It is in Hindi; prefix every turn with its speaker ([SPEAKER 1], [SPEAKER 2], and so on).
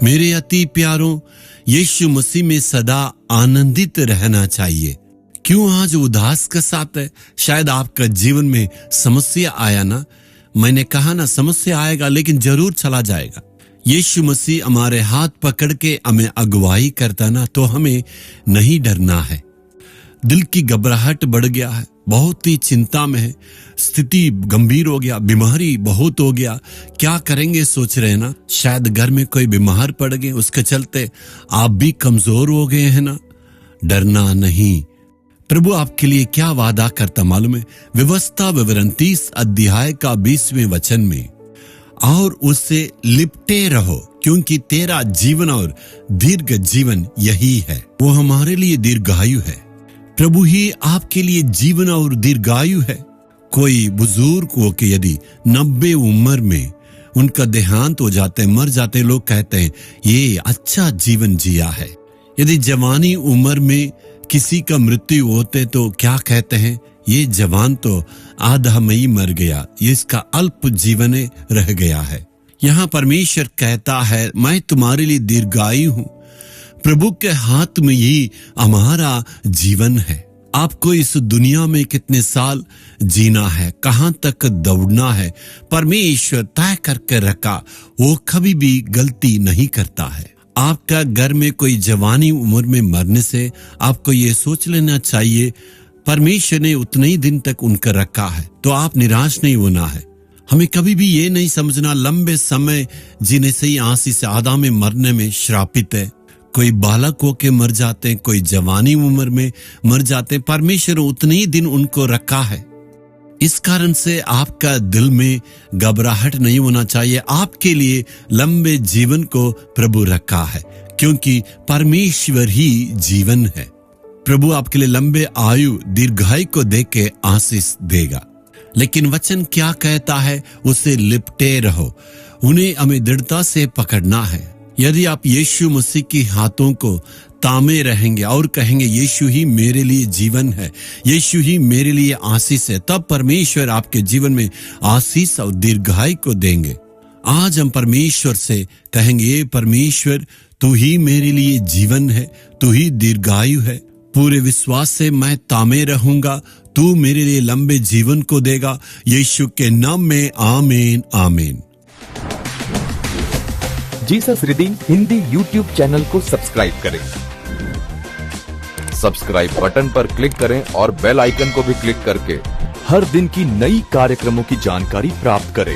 [SPEAKER 1] मेरे अति प्यारों, यीशु मसीह में सदा आनंदित रहना चाहिए। क्यों आज उदास के साथ है? शायद आपका जीवन में समस्या आया ना। मैंने कहा ना, समस्या आएगा लेकिन जरूर चला जाएगा। यीशु मसीह हमारे हाथ पकड़ के हमें अगुवाई करता ना, तो हमें नहीं डरना है। दिल की घबराहट बढ़ गया है, बहुत ही चिंता में है, स्थिति गंभीर हो गया, बीमारी बहुत हो गया, क्या करेंगे सोच रहे हैं ना। शायद घर में कोई बीमार पड़ गए, उसके चलते आप भी कमजोर हो गए हैं ना। डरना नहीं। प्रभु आपके लिए क्या वादा करता मालूम है? व्यवस्था विवरण 30 अध्याय का 20वें वचन में, और उससे लिपटे रहो क्योंकि तेरा जीवन और दीर्घ जीवन यही है। वो हमारे लिए दीर्घायु है। प्रभु ही आपके लिए जीवन और दीर्घायु है। कोई बुजुर्ग हो के यदि 90 उम्र में उनका देहांत हो जाते, मर जाते, लोग कहते हैं ये अच्छा जीवन जिया है। यदि जवानी उम्र में किसी का मृत्यु होते तो क्या कहते हैं? ये जवान तो आधा मई मर गया, ये इसका अल्प जीवन रह गया है। यहाँ परमेश्वर कहता है मैं तुम्हारे लिए दीर्घायु हूँ। प्रभु के हाथ में ही हमारा जीवन है। आपको इस दुनिया में कितने साल जीना है, कहां तक दौड़ना है, परमेश्वर तय करके रखा। वो कभी भी गलती नहीं करता है। आपका घर में कोई जवानी उम्र में मरने से आपको ये सोच लेना चाहिए परमेश्वर ने उतने ही दिन तक उनका रखा है, तो आप निराश नहीं होना है। हमें कभी भी ये नहीं समझना लंबे समय जीने से ही आंसी से आधा में मरने में श्रापित है। कोई बालक होके मर जाते हैं, कोई जवानी उम्र में मर जाते हैं, परमेश्वर उतने ही दिन उनको रखा है। इस कारण से आपका दिल में घबराहट नहीं होना चाहिए। आपके लिए लंबे जीवन को प्रभु रखा है क्योंकि परमेश्वर ही जीवन है। प्रभु आपके लिए लंबे आयु दीर्घायु को दे के आशीष देगा। लेकिन वचन क्या कहता है? उसे लिपटे रहो, उन्हें हमें दृढ़ता से पकड़ना है। यदि आप यीशु मसीह के हाथों को तामे रहेंगे और कहेंगे यीशु ही मेरे लिए जीवन है, यीशु ही मेरे लिए आशीष है, तब परमेश्वर आपके जीवन में आशीष और दीर्घायु को देंगे। आज हम परमेश्वर से कहेंगे परमेश्वर तू ही मेरे लिए जीवन है, तू ही दीर्घायु है। पूरे विश्वास से मैं तामे रहूंगा, तू मेरे लिए लंबे जीवन को देगा। यीशु के नाम में आमीन आमीन।
[SPEAKER 2] Jesus redeem Hindi YouTube channel को सब्सक्राइब करें। सब्सक्राइब बटन पर क्लिक करें और बेल आइकन को भी क्लिक करके हर दिन की नई कार्यक्रमों की जानकारी प्राप्त करें।